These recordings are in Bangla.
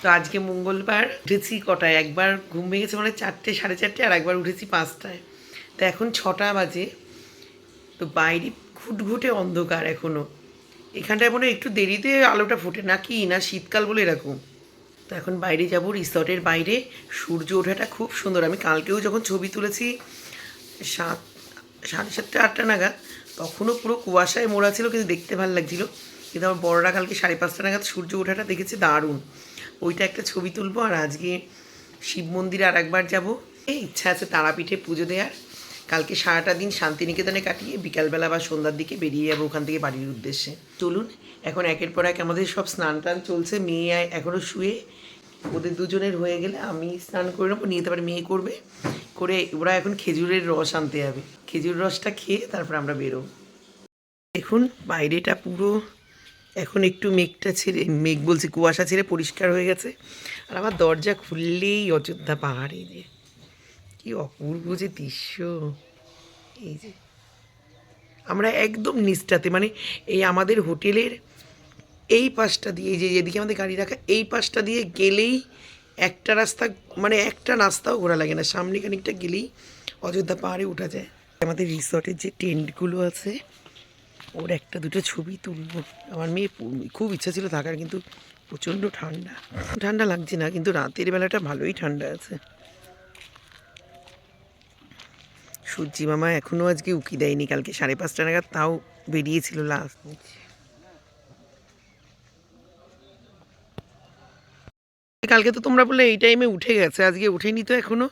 তো আজকে মঙ্গলবার উঠেছি কটায়, একবার ঘুম ভেঙেছে মানে 4টে 4:30, আর একবার উঠেছি 5টায়। তো এখন 6টা বাজে। তো বাইরে ঘুটঘুটে অন্ধকার এখনও। এখানটায় মনে হয় একটু দেরিতে আলোটা ফোটে, নাকি না শীতকাল বলে এরকম। তো এখন বাইরে যাব, রিসর্টের বাইরে সূর্য ওঠাটা খুব সুন্দর। আমি কালকেও যখন ছবি তুলেছি 7, 7:30, 8টা নাগাদ, তখনও পুরো কুয়াশায় মোড়া ছিল, কিন্তু দেখতে ভালো লাগছিলো। কিন্তু আমার বড়রা কালকে 5:30টা নাগাদ সূর্য ওঠাটা দেখেছে, দারুণ। ওইটা একটা ছবি তুলবো। আর আজকে শিব মন্দিরে আর একবার যাবো, এই ইচ্ছা আছে তারাপীঠে পুজো দেওয়ার। কালকে সারাটা দিন শান্তিনিকেতনে কাটিয়ে বিকালবেলা বা সন্ধ্যার দিকে বেরিয়ে যাবো ওখান থেকে বাড়ির উদ্দেশ্যে। চলুন, এখন একের পর এক আমাদের সব স্নান টান চলছে। মেয়ে এখনও শুয়ে, ওদের দুজনের হয়ে গেলে আমি স্নান করে নেবো, নিয়ে তারপরে মেয়ে করবে, করে ওরা এখন খেজুরের রস আনতে যাবে। খেজুর রসটা খেয়ে তারপর আমরা বেরোবো। দেখুন বাইরেটা পুরো এখন একটু মেঘটা ছেড়ে, মেঘ বলছি, কুয়াশা ছেড়ে পরিষ্কার হয়ে গেছে। আর আমার দরজা খুললেই অযোধ্যা পাহাড়। এই যে কি অপূর্ব যে দৃশ্য। এই যে আমরা একদম নিচটাতে, মানে এই আমাদের হোটেলের এই পাশটা দিয়ে, এই যে যেদিকে আমাদের গাড়ি রাখা, এই পাশটা দিয়ে গেলেই একটা রাস্তা, মানে একটা রাস্তাও ঘোরা লাগে না, সামনে খানিকটা গেলেই অযোধ্যা পাহাড়ে উঠা যায়। আমাদের রিসর্টের যে টেন্টগুলো আছে, ওর একটা দুটো ছবি তুলবো। আমার মেয়ে খুব ইচ্ছা ছিল থাকার, কিন্তু প্রচণ্ড ঠান্ডা, ঠান্ডা লাগছে না, কিন্তু রাতের বেলাটা ভালোই ঠান্ডা আছে। সূর্যি মামা এখনও আজকে উকি দেয়নি, কালকে 5:30টা নাগাদ তাও বেরিয়েছিল লাস্ট। কালকে তো তোমরা বললে এই টাইমে উঠে গেছে, আজকে উঠেনি তো এখনো।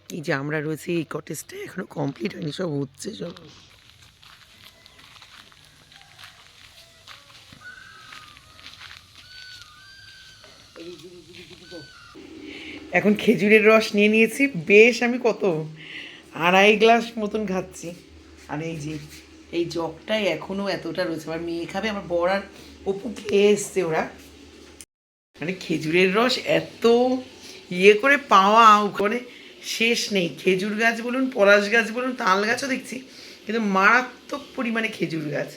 এই যে আমরা রয়েছি এই কটেজটা, এখনো কমপ্লিট হয়নি, সব হচ্ছে সব। এখন খেজুরের রস নিয়ে নিয়েছি বেশ, আমি কত 2.5 গ্লাস মতন খাচ্ছি। আর এই যে এই জগটাই এখনও এতটা রয়েছে, আমার মেয়ে খাবে, আমার বর আর অপু খেয়ে এসছে ওরা। মানে খেজুরের রস এত ইয়ে করে পাওয়া ওখানে শেষ নেই। খেজুর গাছ বলুন, পলাশ গাছ বলুন, তাল গাছও দেখছি, কিন্তু মারাত্মক পরিমাণে খেজুর গাছ।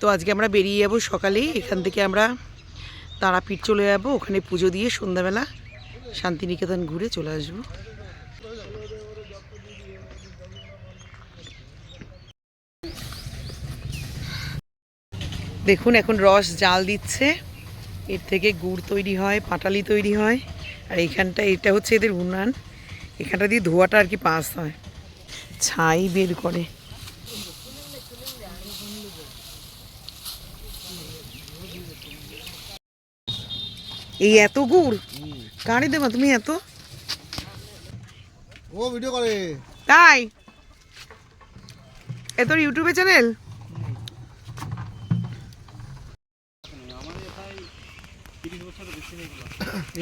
তো আজকে আমরা বেরিয়ে যাবো সকালেই, এখান থেকে আমরা তারাপীঠ চলে যাবো, ওখানে পুজো দিয়ে সন্ধ্যাবেলা শান্তিনিকেতন ঘুরে চলে আসবো। দেখুন এখন রস জাল দিচ্ছে, এর থেকে গুড় তৈরি হয়, পাটালি তৈরি হয়। আর এইখানটা, এটা হচ্ছে এদের উনান, এখানটা দিয়ে ধোঁয়াটা আর কি পাস হয়, ছাই বের করে। এই এত গুড় কারে দেবা তুমি এত? ও ভিডিও করে তাই? এ তোর ইউটিউবে চ্যানেল?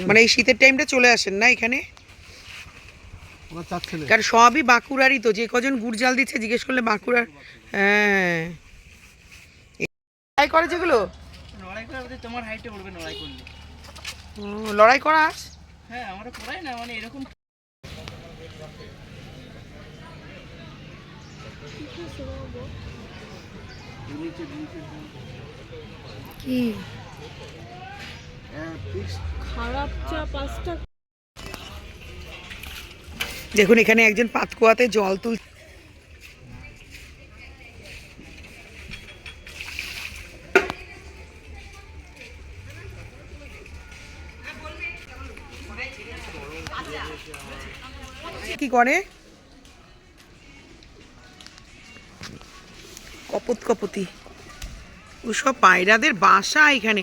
মানে এই শীতের টাইমটা চলে আসেন না এখানে? কারণ সবই বাঁকুড়ারই তো, যে কজন গুড় জাল দিচ্ছে জিজ্ঞেস করলে বাঁকুড়ার। হ্যাঁ, লড়াই করে যেগুলো, লড়াই করে তোমার হাইটে উঠবে লড়াই করলে। লড়াই করাস? হ্যাঁ, আমরা করাই না, মানে এরকম। কি খারাপ চা 5টা। দেখুন এখানে একজন পাতকুয়াতে জল তুল, কি করে কপত কপতি, ওসব পায়রাদের বাসা এখানে।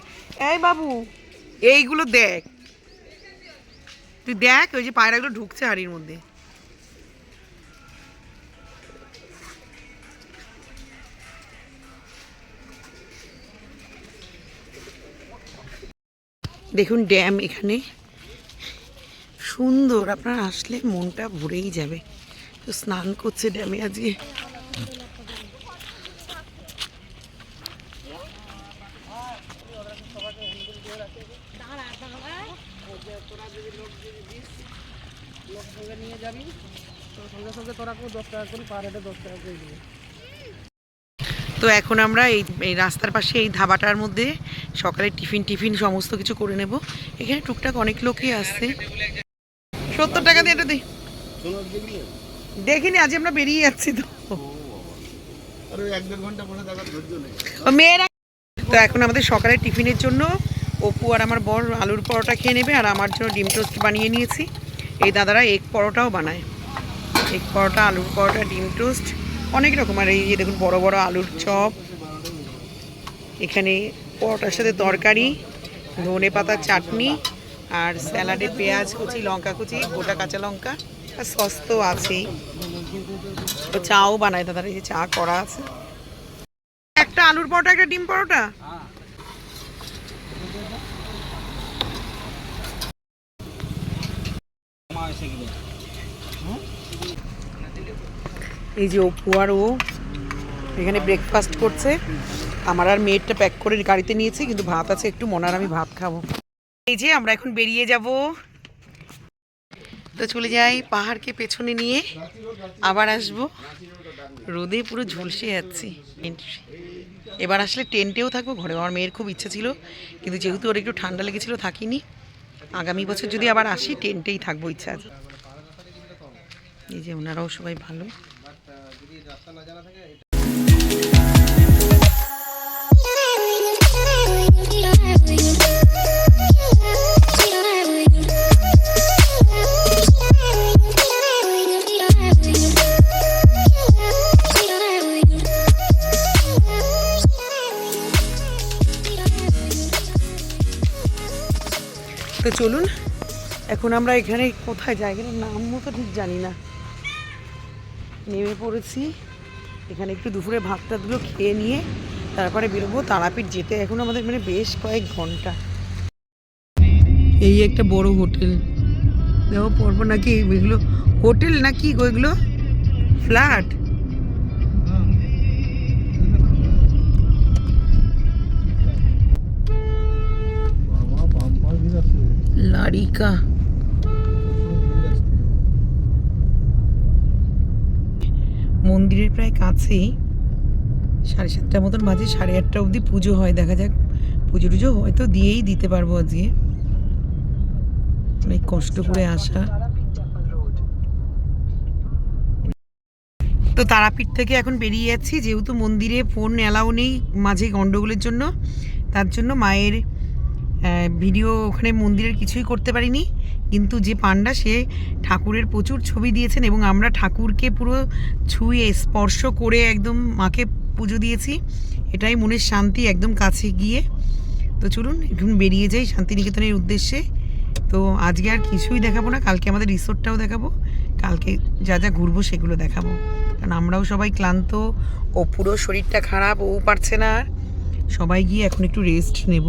এই বাবু এইগুলো দেখ, তুই দেখ, ওই যে পায়রাগুলো ঢুকছে হাড়ির মধ্যে। দেখুন ড্যাম এখানে সুন্দর, আপনারা আসলে মনটা ভরেই যাবে। তো স্নান করছে ড্যামে আজকে। সঙ্গে সঙ্গে তোরা 10 টাকা করে পার হেডে 10 টাকা করে দিবি। তো এখন আমরা এই রাস্তার পাশে এই ধাবাটার মধ্যে সকালে টিফিন সমস্ত কিছু করে নেব। এখানে টুকটাক অনেক লোকই আসছে। 70 টাকা দিয়ে এটা দিই। দেখিনি, আজ আমরা বেরিয়ে যাচ্ছি তো। মেয়েরা তো এখন আমাদের সকালে টিফিনের জন্য অপু আর আমার বর আলুর পরোটা খেয়ে নেবে, আর আমার জন্য ডিম টোস্ট বানিয়ে নিয়েছি। এই দাদারা এগ পরোটাও বানায়, এগ পরোটা, আলুর পরোটা, ডিম টোস্ট, অনেক রকম। আর এই যে দেখুন বড় বড় আলুর চপ, এখানে পরোটার সাথে তরকারি, ধনে পাতার চাটনি, আর স্যালাডে পেঁয়াজ কুচি, লঙ্কা কুচি, গোটা কাঁচা লঙ্কা, আর সস তো আছেই। তো চাও বানায় দাদারা, এই যে চা করা আছে। একটা আলুর পরোটা, একটা ডিম পরোটা। এই যে অপু আর ও এখানে ব্রেকফাস্ট করছে। আমার আর মেয়েরটা প্যাক করে গাড়িতে নিয়েছি, কিন্তু ভাত আছে একটু, মনার আমি ভাত খাবো। এই যে আমরা এখন বেরিয়ে যাব, তো চলে যাই পাহাড়কে পেছনে নিয়ে, আবার আসবো। রোদে পুরো ঝলসে যাচ্ছি। এবার আসলে টেন্টেও থাকবো, ঘরে আমার মেয়ের খুব ইচ্ছা ছিল, কিন্তু যেহেতু ওর একটু ঠান্ডা লেগেছিলো থাকিনি। আগামী বছর যদি আবার আসি টেন্টেই থাকবো, ইচ্ছা আছে। এই যে ওনারাও সবাই ভালো। তো চলুন, এখন আমরা এখানে কোথায় জায়গাটার নাম মতো ঠিক জানি না, নেমে পড়েছি। এখানে একটু দুপুরে ভাত টাতগুলো খেয়ে নিয়ে তারপরে বেরোবো তারাপীঠ যেতে। এখন আমাদের মানে বেশ কয়েক ঘন্টা। এই একটা বড় হোটেল, দেখো পরপর নাকি এগুলো হোটেল নাকি গো, এগুলো ফ্ল্যাট। লারিকা মন্দিরের প্রায় কাছেই, 7:30 মতন বাজে, 8:30 অবধি পুজো হয়। দেখা যাক, পুজো টুজো হয়তো দিয়েই দিতে পারবো আজকে। অনেক কষ্ট করে আসা। তো তারাপীঠ থেকে এখন বেরিয়ে যাচ্ছি, যেহেতু মন্দিরে ফোন অ্যালাউ নেই মাঝে গন্ডগোলের জন্য, তার জন্য মায়ের ভিডিও ওখানে মন্দিরের কিছুই করতে পারিনি। কিন্তু যে পান্ডা, সে ঠাকুরের প্রচুর ছবি দিয়েছেন, এবং আমরা ঠাকুরকে পুরো ছুঁয়ে স্পর্শ করে একদম মাকে পুজো দিয়েছি। এটাই মনের শান্তি, একদম কাছে গিয়ে। তো চলুন এখন বেরিয়ে যাই শান্তিনিকেতনের উদ্দেশ্যে। তো আজকে আর কিছুই দেখাবো না, কালকে আমাদের রিসোর্টটাও দেখাবো, কালকে যা যা ঘুরবো সেগুলো দেখাবো। কারণ আমরাও সবাই ক্লান্ত, ও পুরো শরীরটা খারাপ, ও পারছে না, সবাই গিয়ে এখন একটু রেস্ট নেব।